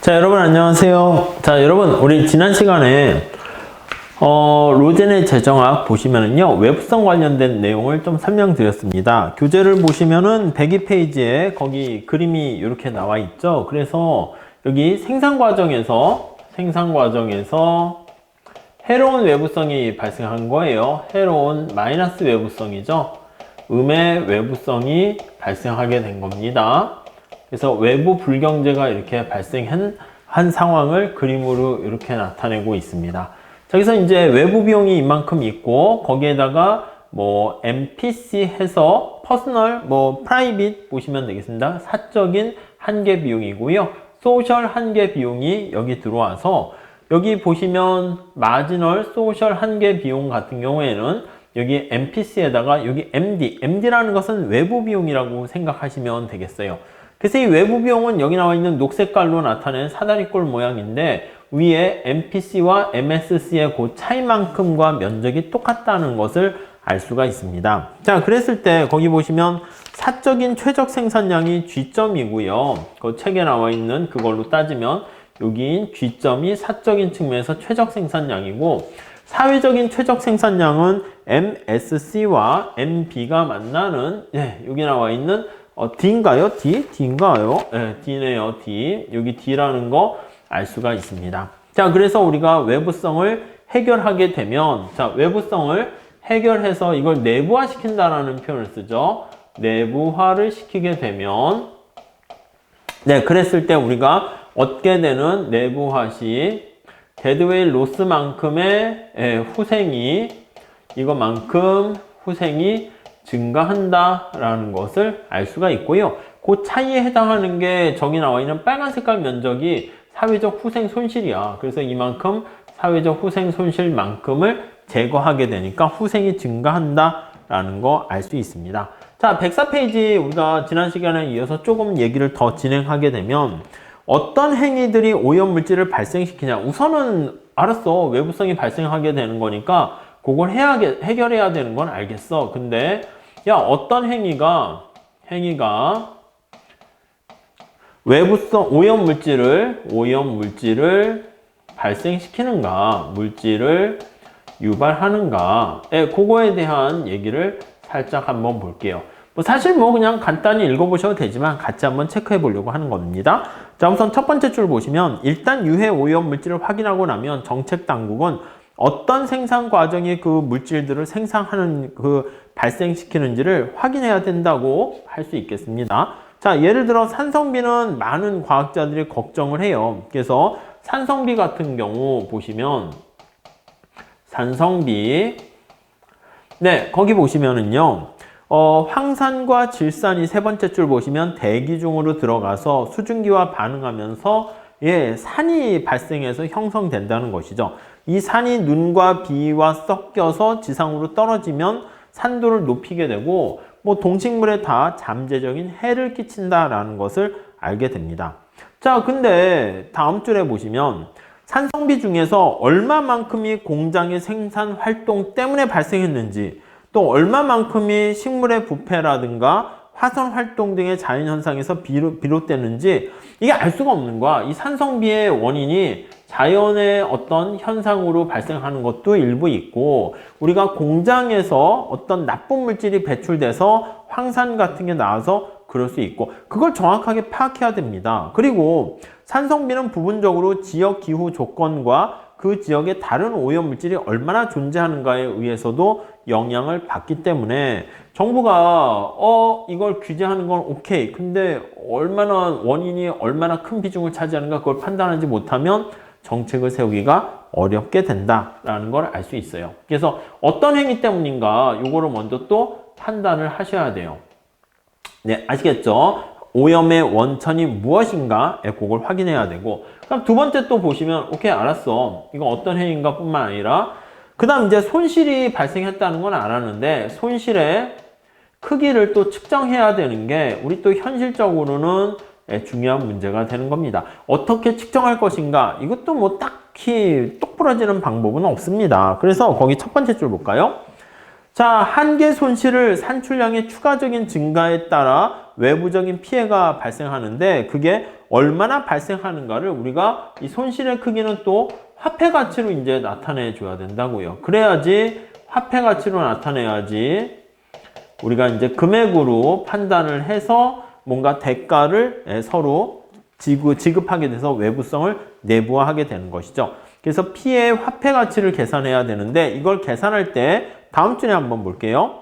자, 여러분 안녕하세요. 자, 여러분 우리 지난 시간에 로젠의 재정학 보시면은요, 외부성 관련된 내용을 좀 설명드렸습니다. 교재를 보시면은 102페이지에 거기 그림이 이렇게 나와 있죠. 그래서 여기 생산 과정에서 해로운 외부성이 발생한 거예요. 해로운 마이너스 외부성이죠. 음의 외부성이 발생하게 된 겁니다. 그래서 외부 불경제가 이렇게 발생한 상황을 그림으로 이렇게 나타내고 있습니다. 자, 여기서 이제 외부 비용이 이만큼 있고, 거기에다가 뭐 MPC 해서 퍼스널, 프라이빗 보시면 되겠습니다. 사적인 한계 비용이고요. 소셜 한계 비용이 여기 들어와서, 여기 보시면 마지널 소셜 한계 비용 같은 경우에는 여기 MPC에다가 여기 MD라는 것은 외부 비용이라고 생각하시면 되겠어요. 그래서 이 외부 비용은 여기 나와 있는 녹색깔로 나타낸 사다리꼴 모양인데, 위에 MPC와 MSC의 그 차이만큼과 면적이 똑같다는 것을 알 수가 있습니다. 자, 그랬을 때 거기 보시면 사적인 최적 생산량이 G점이고요. 그 책에 나와 있는 그걸로 따지면 여기인 G점이 사적인 측면에서 최적 생산량이고, 사회적인 최적 생산량은 MSC와 MB가 만나는, 여기 나와 있는 D인가요? D인가요? 네, D네요. D. 여기 D라는 거 알 수가 있습니다. 자, 그래서 우리가 외부성을 해결하게 되면, 자, 외부성을 해결해서 이걸 내부화 시킨다라는 표현을 쓰죠. 내부화를 시키게 되면, 그랬을 때 우리가 얻게 되는 내부화 시 데드웨이 로스만큼의 이것만큼 후생이 증가한다라는 것을 알 수가 있고요. 그 차이에 해당하는 게 저기 나와 있는 빨간 색깔 면적이 사회적 후생 손실이야. 그래서 이만큼 사회적 후생 손실만큼을 제거하게 되니까 후생이 증가한다라는 거 알 수 있습니다. 자, 104페이지 우리가 지난 시간에 이어서 조금 얘기를 더 진행하게 되면, 어떤 행위들이 오염물질을 발생시키냐. 우선은 알았어. 외부성이 발생하게 되는 거니까 그걸 해결해야 되는 건 알겠어. 근데 야, 어떤 행위가 외부성 오염물질을 발생시키는가, 물질을 유발하는가, 그거에 대한 얘기를 살짝 한번 볼게요. 사실 그냥 간단히 읽어보셔도 되지만 같이 한번 체크해 보려고 하는 겁니다. 자, 우선 첫 번째 줄 보시면, 일단 유해 오염 물질을 확인하고 나면 정책 당국은 어떤 생산 과정이 그 물질들을 발생시키는지를 확인해야 된다고 할 수 있겠습니다. 자, 예를 들어 산성비는 많은 과학자들이 걱정을 해요. 그래서 산성비 같은 경우 보시면, 산성비, 거기 보시면은요, 황산과 질산이 세 번째 줄 보시면 대기 중으로 들어가서 수증기와 반응하면서 산이 발생해서 형성된다는 것이죠. 이 산이 눈과 비와 섞여서 지상으로 떨어지면 산도를 높이게 되고, 동식물에 다 잠재적인 해를 끼친다라는 것을 알게 됩니다. 자, 근데 다음 줄에 보시면 산성비 중에서 얼마만큼이 공장의 생산 활동 때문에 발생했는지, 또 얼마만큼이 식물의 부패라든가 화성 활동 등의 자연현상에서 비롯됐는지 이게 알 수가 없는 거야. 이 산성비의 원인이 자연의 어떤 현상으로 발생하는 것도 일부 있고, 우리가 공장에서 어떤 나쁜 물질이 배출돼서 황산 같은 게 나와서 그럴 수 있고, 그걸 정확하게 파악해야 됩니다. 그리고 산성비는 부분적으로 지역 기후 조건과 그 지역에 다른 오염물질이 얼마나 존재하는가에 의해서도 영향을 받기 때문에 정부가 이걸 규제하는 건 오케이. 근데 원인이 얼마나 큰 비중을 차지하는가 그걸 판단하지 못하면 정책을 세우기가 어렵게 된다라는 걸 알 수 있어요. 그래서 어떤 행위 때문인가 요거를 먼저 또 판단을 하셔야 돼요. 아시겠죠? 오염의 원천이 무엇인가 그걸 확인해야 되고, 그럼 두 번째 또 보시면 오케이, 알았어. 이건 어떤 행위인가 뿐만 아니라 그 다음 이제 손실이 발생했다는 건 알았는데, 손실의 크기를 또 측정해야 되는 게 우리 또 현실적으로는 중요한 문제가 되는 겁니다. 어떻게 측정할 것인가? 이것도 딱히 똑부러지는 방법은 없습니다. 그래서 거기 첫 번째 줄 볼까요? 자, 한계 손실을 산출량의 추가적인 증가에 따라 외부적인 피해가 발생하는데 그게 얼마나 발생하는가를 우리가 이 손실의 크기는 또 화폐 가치로 이제 나타내 줘야 된다고요. 그래야지 화폐 가치로 나타내야지 우리가 이제 금액으로 판단을 해서 뭔가 대가를 서로 지급하게 돼서 외부성을 내부화하게 되는 것이죠. 그래서 피해의 화폐 가치를 계산해야 되는데 이걸 계산할 때 다음 줄에 한번 볼게요.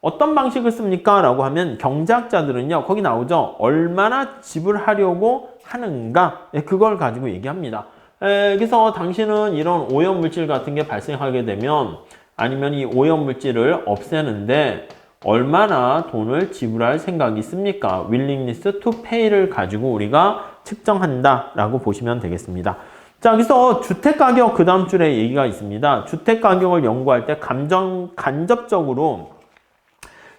어떤 방식을 씁니까? 라고 하면 경제학자들은요, 거기 나오죠. 얼마나 지불하려고 하는가? 그걸 가지고 얘기합니다. 그래서 당신은 이런 오염물질 같은 게 발생하게 되면 아니면 이 오염물질을 없애는데 얼마나 돈을 지불할 생각이 있습니까? willingness to pay를 가지고 우리가 측정한다 라고 보시면 되겠습니다. 자, 그래서 주택가격 그 다음 줄에 얘기가 있습니다. 주택가격을 연구할 때 간접적으로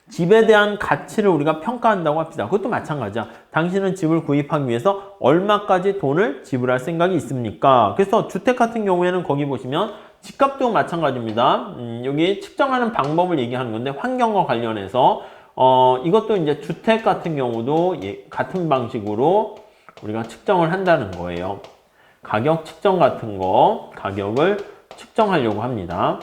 집에 대한 가치를 우리가 평가한다고 합시다. 그것도 마찬가지야. 당신은 집을 구입하기 위해서 얼마까지 돈을 지불할 생각이 있습니까? 그래서 주택 같은 경우에는 거기 보시면 집값도 마찬가지입니다. 여기 측정하는 방법을 얘기하는 건데 환경과 관련해서 이것도 이제 주택 같은 경우도 같은 방식으로 우리가 측정을 한다는 거예요. 가격 측정 같은 거, 가격을 측정하려고 합니다.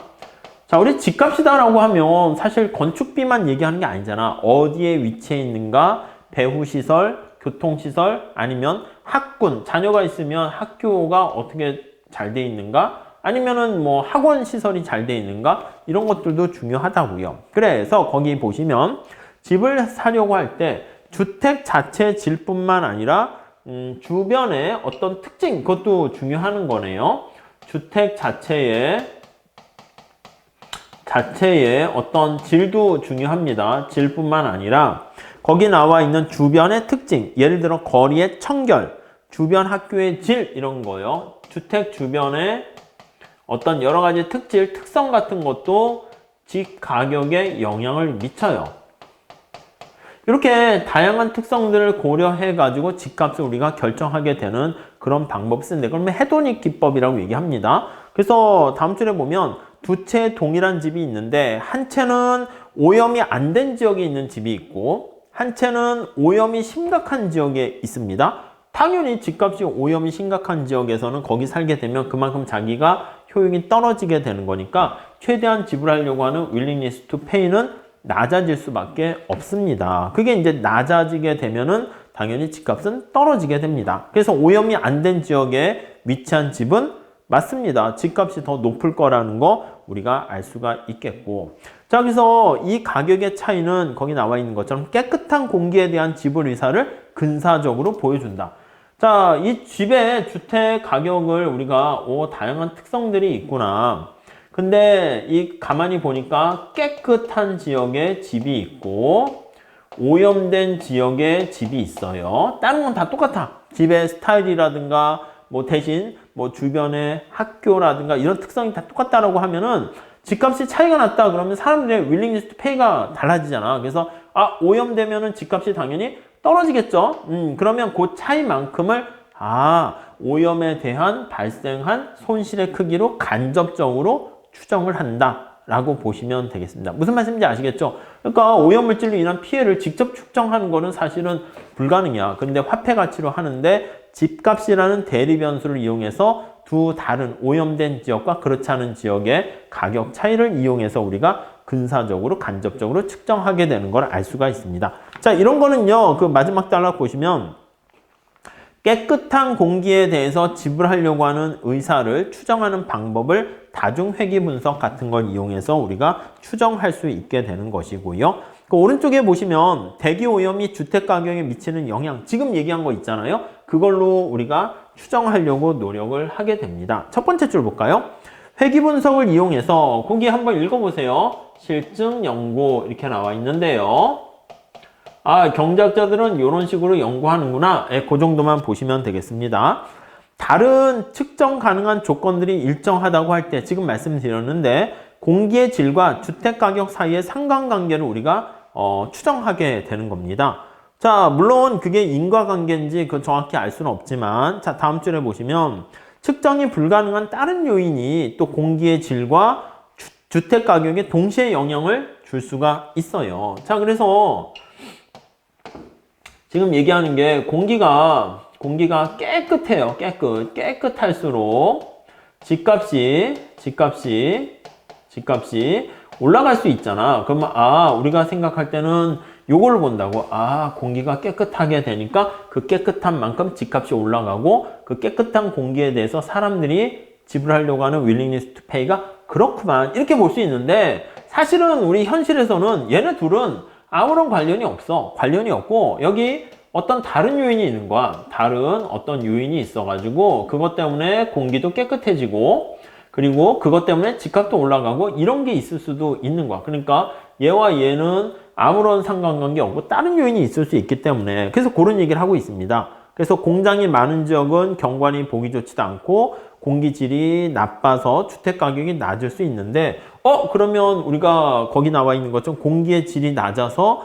자, 우리 집값이다라고 하면 사실 건축비만 얘기하는 게 아니잖아. 어디에 위치해 있는가, 배후시설, 교통시설, 아니면 학군, 자녀가 있으면 학교가 어떻게 잘 돼 있는가, 아니면은 뭐 학원 시설이 잘 돼 있는가, 이런 것들도 중요하다고요. 그래서 거기 보시면 집을 사려고 할 때 주택 자체 질뿐만 아니라 주변의 어떤 특징, 그것도 중요한 거네요. 주택 자체의 어떤 질도 중요합니다. 질뿐만 아니라 거기 나와 있는 주변의 특징, 예를 들어 거리의 청결, 주변 학교의 질 이런 거요. 주택 주변의 어떤 여러 가지 특질, 특성 같은 것도 집 가격에 영향을 미쳐요. 이렇게 다양한 특성들을 고려해 가지고 집값을 우리가 결정하게 되는 그런 방법을 쓰는데 그러면 해독 기법이라고 얘기합니다. 그래서 다음 줄에 보면 두 채 동일한 집이 있는데 한 채는 오염이 안 된 지역에 있는 집이 있고 한 채는 오염이 심각한 지역에 있습니다. 당연히 집값이 오염이 심각한 지역에서는 거기 살게 되면 그만큼 자기가 효용이 떨어지게 되는 거니까 최대한 지불하려고 하는 willingness to pay는 낮아질 수밖에 없습니다. 그게 이제 낮아지게 되면은 당연히 집값은 떨어지게 됩니다. 그래서 오염이 안 된 지역에 위치한 집은 맞습니다. 집값이 더 높을 거라는 거 우리가 알 수가 있겠고. 자, 그래서 이 가격의 차이는 거기 나와 있는 것처럼 깨끗한 공기에 대한 지불 의사를 근사적으로 보여준다. 자, 이 집의 주택 가격을 우리가 다양한 특성들이 있구나. 근데 이 가만히 보니까 깨끗한 지역에 집이 있고 오염된 지역에 집이 있어요. 다른 건 다 똑같아. 집의 스타일이라든가 뭐 대신 뭐 주변의 학교라든가 이런 특성이 다 똑같다라고 하면은 집값이 차이가 났다 그러면 사람들의 willingness to pay가 달라지잖아. 그래서 오염되면은 집값이 당연히 떨어지겠죠. 그러면 그 차이만큼을 오염에 대한 발생한 손실의 크기로 간접적으로 추정을 한다라고 보시면 되겠습니다. 무슨 말씀인지 아시겠죠? 그러니까 오염물질로 인한 피해를 직접 측정하는 거는 사실은 불가능이야. 그런데 화폐 가치로 하는데 집값이라는 대리 변수를 이용해서 두 다른 오염된 지역과 그렇지 않은 지역의 가격 차이를 이용해서 우리가 근사적으로 간접적으로 측정하게 되는 걸 알 수가 있습니다. 자, 이런 거는요. 그 마지막 단락 보시면 깨끗한 공기에 대해서 지불하려고 하는 의사를 추정하는 방법을 다중회귀 분석 같은 걸 이용해서 우리가 추정할 수 있게 되는 것이고요. 그 오른쪽에 보시면 대기 오염이 주택 가격에 미치는 영향, 지금 얘기한 거 있잖아요. 그걸로 우리가 추정하려고 노력을 하게 됩니다. 첫 번째 줄 볼까요? 회귀 분석을 이용해서 거기 한번 읽어보세요. 실증 연구 이렇게 나와 있는데요. 경제학자들은 이런 식으로 연구하는구나. 그 정도만 보시면 되겠습니다. 다른 측정 가능한 조건들이 일정하다고 할 때 지금 말씀드렸는데 공기의 질과 주택 가격 사이의 상관관계를 우리가 추정하게 되는 겁니다. 자, 물론 그게 인과관계인지 그 정확히 알 수는 없지만 자, 다음 줄에 보시면 측정이 불가능한 다른 요인이 또 공기의 질과 주택 가격에 동시에 영향을 줄 수가 있어요. 자, 그래서 지금 얘기하는 게 공기가 깨끗해요. 깨끗할수록 집값이 올라갈 수 있잖아. 그러면 우리가 생각할 때는 요걸 본다고. 공기가 깨끗하게 되니까 그 깨끗한 만큼 집값이 올라가고 그 깨끗한 공기에 대해서 사람들이 지불하려고 하는 willingness to pay가 그렇구만. 이렇게 볼 수 있는데 사실은 우리 현실에서는 얘네 둘은 아무런 관련이 없고 여기 어떤 다른 요인이 있는 거야. 다른 어떤 요인이 있어가지고 그것 때문에 공기도 깨끗해지고 그리고 그것 때문에 집값도 올라가고 이런 게 있을 수도 있는 거야. 그러니까 얘와 얘는 아무런 상관관계 없고 다른 요인이 있을 수 있기 때문에 그래서 그런 얘기를 하고 있습니다. 그래서 공장이 많은 지역은 경관이 보기 좋지도 않고 공기질이 나빠서 주택 가격이 낮을 수 있는데 그러면 우리가 거기 나와 있는 것처럼 공기의 질이 낮아서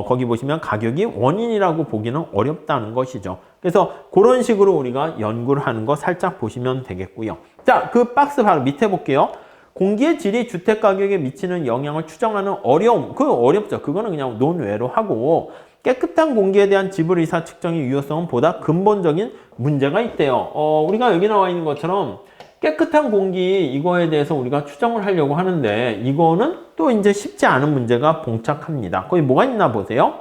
거기 보시면 가격이 원인이라고 보기는 어렵다는 것이죠. 그래서 그런 식으로 우리가 연구를 하는 거 살짝 보시면 되겠고요. 자, 그 박스 바로 밑에 볼게요. 공기의 질이 주택 가격에 미치는 영향을 추정하는 어려움. 그거 어렵죠. 그거는 그냥 논외로 하고 깨끗한 공기에 대한 지불 의사 측정의 유효성은 보다 근본적인 문제가 있대요. 우리가 여기 나와 있는 것처럼 깨끗한 공기 이거에 대해서 우리가 추정을 하려고 하는데 이거는 또 이제 쉽지 않은 문제가 봉착합니다. 거기 뭐가 있나 보세요.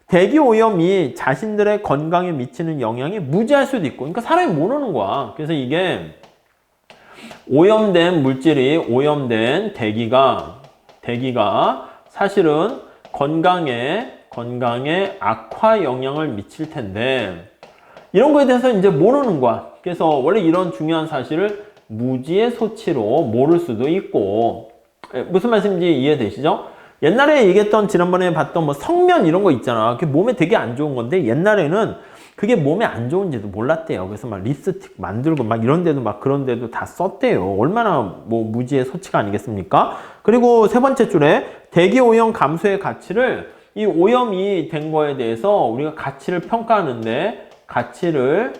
대기 오염이 자신들의 건강에 미치는 영향이 무지할 수도 있고 그러니까 사람이 모르는 거야. 그래서 이게 오염된 물질이 오염된 대기가 사실은 건강에 악화 영향을 미칠 텐데 이런 거에 대해서 이제 모르는 거야. 그래서 원래 이런 중요한 사실을 무지의 소치로 모를 수도 있고 무슨 말씀인지 이해되시죠? 옛날에 얘기했던 지난번에 봤던 뭐 성면 이런 거 있잖아. 그게 몸에 되게 안 좋은 건데 옛날에는 그게 몸에 안 좋은지도 몰랐대요. 그래서 막 립스틱 만들고 막 이런 데도 막 그런 데도 다 썼대요. 얼마나 뭐 무지의 소치가 아니겠습니까? 그리고 세 번째 줄에 대기 오염 감소의 가치를 이 오염이 된 거에 대해서 우리가 가치를 평가하는데 가치를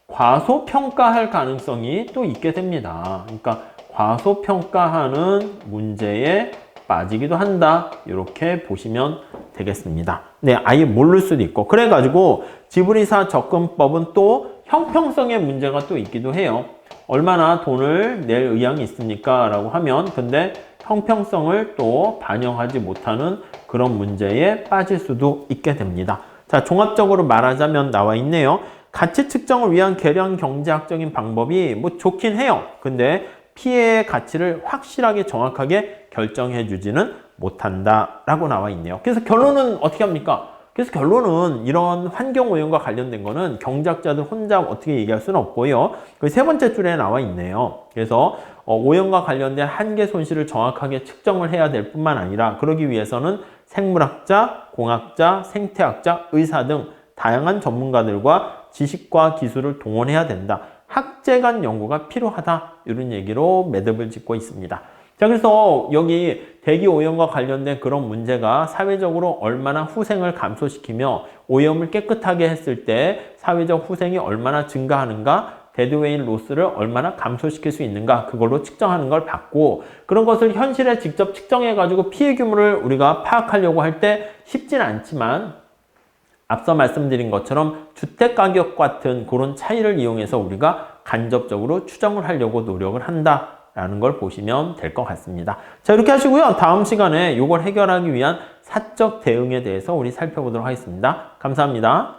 과소평가할 가능성이 또 있게 됩니다. 그러니까 과소평가하는 문제에 빠지기도 한다. 이렇게 보시면 되겠습니다. 네, 아예 모를 수도 있고 그래가지고 지불이사 접근법은 또 형평성의 문제가 또 있기도 해요. 얼마나 돈을 낼 의향이 있습니까? 라고 하면 근데 형평성을 또 반영하지 못하는 그런 문제에 빠질 수도 있게 됩니다. 자, 종합적으로 말하자면 나와 있네요. 가치 측정을 위한 계량 경제학적인 방법이 뭐 좋긴 해요. 근데 피해의 가치를 확실하게 정확하게 결정해 주지는 못한다 라고 나와 있네요. 그래서 결론은 어떻게 합니까? 그래서 결론은 이런 환경오염과 관련된 거는 경제학자들 혼자 어떻게 얘기할 수는 없고요. 그 세 번째 줄에 나와 있네요. 그래서 오염과 관련된 한계 손실을 정확하게 측정을 해야 될 뿐만 아니라 그러기 위해서는 생물학자, 공학자, 생태학자, 의사 등 다양한 전문가들과 지식과 기술을 동원해야 된다. 학제 간 연구가 필요하다. 이런 얘기로 매듭을 짓고 있습니다. 자, 그래서 여기 대기 오염과 관련된 그런 문제가 사회적으로 얼마나 후생을 감소시키며 오염을 깨끗하게 했을 때 사회적 후생이 얼마나 증가하는가, 데드웨이 로스를 얼마나 감소시킬 수 있는가, 그걸로 측정하는 걸 봤고, 그런 것을 현실에 직접 측정해가지고 피해 규모를 우리가 파악하려고 할 때 쉽진 않지만 앞서 말씀드린 것처럼 주택가격 같은 그런 차이를 이용해서 우리가 간접적으로 추정을 하려고 노력을 한다라는 걸 보시면 될 것 같습니다. 자, 이렇게 하시고요. 다음 시간에 이걸 해결하기 위한 사적 대응에 대해서 우리 살펴보도록 하겠습니다. 감사합니다.